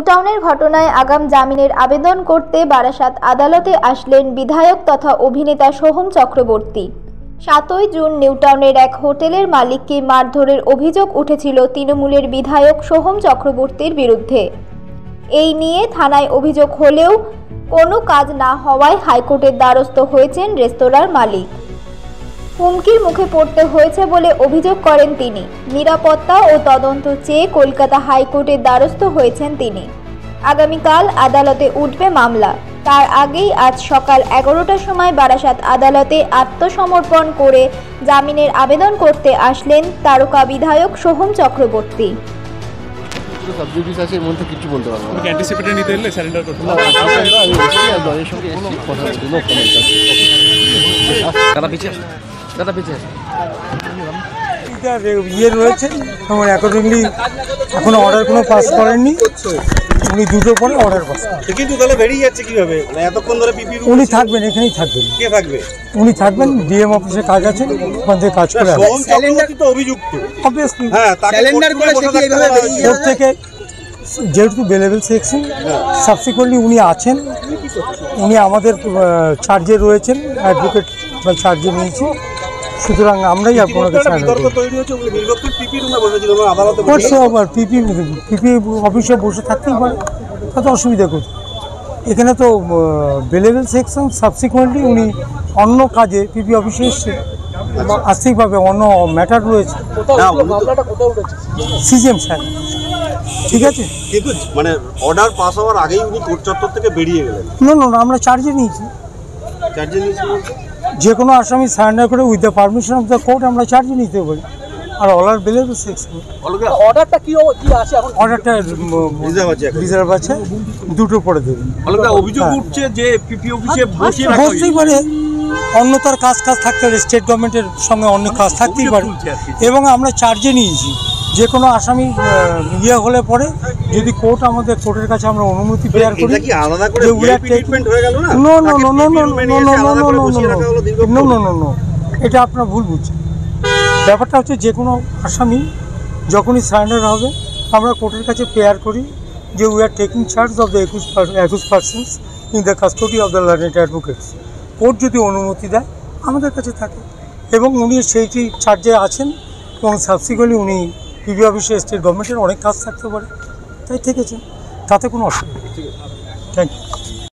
টাউনের ঘটনায় আগাম জামিনের আবেদন করতে বারাসাত আদালতে আসলেন বিধায়ক তথা অভিনেতা সোহম চক্রবর্তী। 7ই জুন নিউ টাউনের এক হোটেলের মালিককে মারধরের অভিযোগ উঠেছিল তৃণমূলের বিধায়ক সোহম চক্রবর্তীর বিরুদ্ধে। এই নিয়ে থানায় অভিযোগ হলেও কোনো কাজ না হওয়ায় হাইকোর্টের দ্বারস্থ হয়েছেন রেস্তোরাঁর মালিক। হুমকির মুখে পড়তে হয়েছে বলে অভিযোগ করেন তিনি। নিরাপত্তা ও তদন্ত চেয়ে কলকাতা হাইকোর্টের দ্বারস্থ হয়েছেন তিনি। আগামীকাল আদালতে উঠবে মামলা। তার আগেই আজ সকাল 11টার সময় বারাসাত আদালতে আত্মসমর্পণ করে জামিনের আবেদন করতে আসলেন তারকা বিধায়ক সোহম চক্রবর্তী। ইয়ে রয়েছে অ্যাকর্ডিংলি এখনো অর্ডার কোনো পাস করেননি, উনি দুটো পরে অর্ডার পাস। কিন্তু তাহলে বেরিয়ে যাচ্ছে কিভাবে? এতক্ষণ ধরে উনি থাকবেন, এখানেই থাকবেন। কে থাকবে? উনি থাকবেন, ডিএম অফিসে কাজ আছে, ওখান থেকে কাজ করে তো অভিযুক্ত অবভিয়াসলি। হ্যাঁ, ক্যালেন্ডার করে কোর্ট থেকে যেহেতু বেলেবেল সেকশন, সাবসিকুয়েন্টলি উনি আছেন, উনি আমাদের চার্জে রয়েছেন, অ্যাডভোকেট বা চার্জে নিয়েছি, সুতরাং আমরাই আপনার কাছে পিপি অফিসে বসে থাকতেই পারে, তাতে অসুবিধা করছে। এখানে তো বেলেবেল সেকশন, সাবসিকুয়েন্টলি উনি অন্য কাজে পিপি অফিসে এসছে, আসতেই পারবে, অন্য ম্যাটার রয়েছে। সিজিএম স্যার, ঠিক আছে, কিন্তু মানে অর্ডার পাস হওয়ার আগেই উনি কোর্ট চত্বর থেকে বেরিয়ে গেলেন। না, আমরা চার্জে নিয়েছি। যে কোনো আসামি সারেন্ডার করে with the permission of the court আমরা চার্জে নিতে পারি। আর অর্ডার বেলেবেল সেকশন অর্ডারটা কি আছে এখন? অর্ডারটা রিজার্ভ আছে, দুটো পরে দেবেন। অভিযোগ উঠছে যে পিপি অফিসে বসতেই পারে, অন্য তার কাজ থাকতে পারে, স্টেট গভর্নমেন্টের সঙ্গে অন্য কাজ থাকতেই পারে, এবং আমরা চার্জে নিয়েছি। যে কোনো আসামি ইয়ে হলে পরে যদি কোর্ট আমাদের কোর্টের কাছে আমরা অনুমতি বেয়ার করি, এটা আপনার ভুল বুঝছেন। ব্যাপারটা হচ্ছে যে কোনো আসামি যখনই সারেন্ডার হবে আমরা কোর্টের কাছে পেয়ার করি যে we are taking charge of the 21 persons in the custody of the learned advocates. Court যদি অনুমতি দেয় আমাদের কাছে থাকে, এবং উনি সেইটি চার্জে আছেন, এবং সাবসিকুয়েন্টলি উনি পিপি অফিসে স্টেট গভর্নমেন্টের অনেক কাজ থাকতে পারে, তাই থেকেছেন, তাতে কোনো অসুবিধা নেই। Thank you.